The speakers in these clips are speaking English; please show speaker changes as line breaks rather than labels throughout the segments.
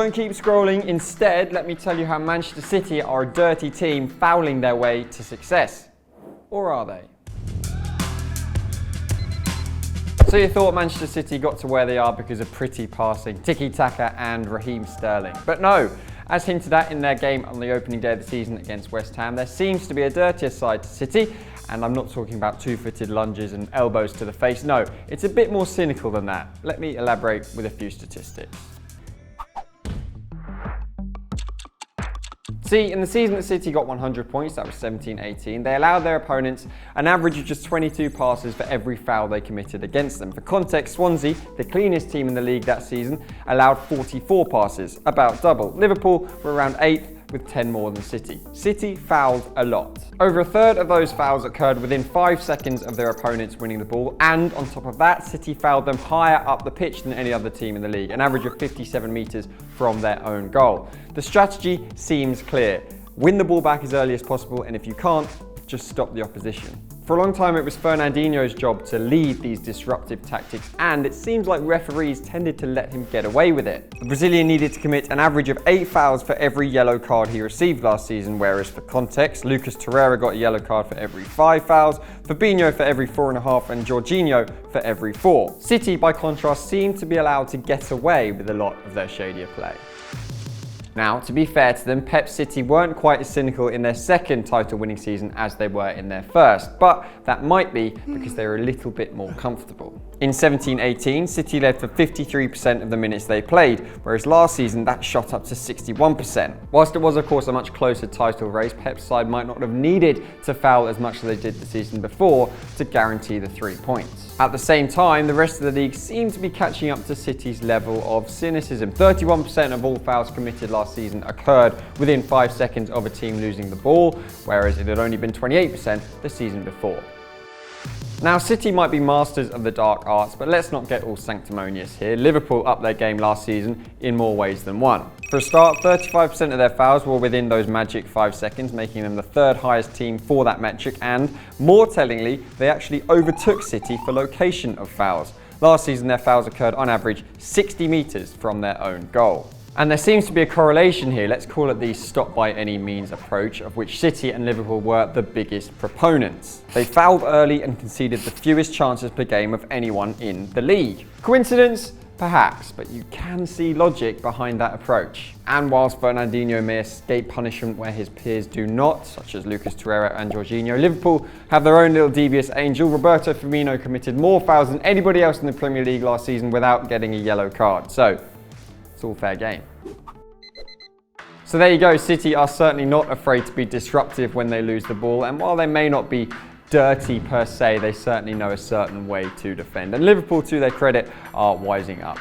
Don't keep scrolling. Instead, let me tell you how Manchester City are a dirty team fouling their way to success. Or are they? So you thought Manchester City got to where they are because of pretty passing, tiki-taka and Raheem Sterling. But no, as hinted at in their game on the opening day of the season against West Ham, there seems to be a dirtier side to City, and I'm not talking about two-footed lunges and elbows to the face. No, it's a bit more cynical than that. Let me elaborate with a few statistics. See, in the season that City got 100 points, that was 17-18, they allowed their opponents an average of just 22 passes for every foul they committed against them. For context, Swansea, the cleanest team in the league that season, allowed 44 passes, about double. Liverpool were around 8th with 10 more than City. City fouled a lot. Over a third of those fouls occurred within 5 seconds of their opponents winning the ball, and on top of that, City fouled them higher up the pitch than any other team in the league, an average of 57 metres from their own goal. The strategy seems clear. Win the ball back as early as possible, and if you can't, just stop the opposition. For a long time, it was Fernandinho's job to lead these disruptive tactics, and it seems like referees tended to let him get away with it. The Brazilian needed to commit an average of 8 fouls for every yellow card he received last season, whereas for context, Lucas Torreira got a yellow card for every 5 fouls, Fabinho for every 4.5, and Jorginho for every 4. City, by contrast, seemed to be allowed to get away with a lot of their shadier play. Now, to be fair to them, Pep City weren't quite as cynical in their second title-winning season as they were in their first, but that might be because they were a little bit more comfortable. In 17-18, City led for 53% of the minutes they played, whereas last season that shot up to 61%. Whilst it was of course a much closer title race, Pep's side might not have needed to foul as much as they did the season before to guarantee the 3 points. At the same time, the rest of the league seemed to be catching up to City's level of cynicism. 31% of all fouls committed last season occurred within 5 seconds of a team losing the ball, whereas it had only been 28% the season before. Now, City might be masters of the dark arts, but let's not get all sanctimonious here. Liverpool upped their game last season in more ways than one. For a start, 35% of their fouls were within those magic 5 seconds, making them the 3rd highest team for that metric, and more tellingly, they actually overtook City for location of fouls. Last season, their fouls occurred on average 60 metres from their own goal. And there seems to be a correlation here, let's call it the stop by any means approach, of which City and Liverpool were the biggest proponents. They fouled early and conceded the fewest chances per game of anyone in the league. Coincidence? Perhaps, but you can see logic behind that approach. And whilst Fernandinho may escape punishment where his peers do not, such as Lucas Torreira and Jorginho, Liverpool have their own little devious angel. Roberto Firmino committed more fouls than anybody else in the Premier League last season without getting a yellow card. So, it's all fair game. So there you go, City are certainly not afraid to be disruptive when they lose the ball, and while they may not be dirty per se, they certainly know a certain way to defend. And Liverpool, to their credit, are wising up.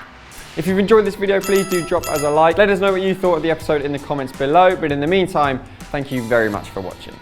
If you've enjoyed this video, please do drop us a like. Let us know what you thought of the episode in the comments below, but in the meantime, thank you very much for watching.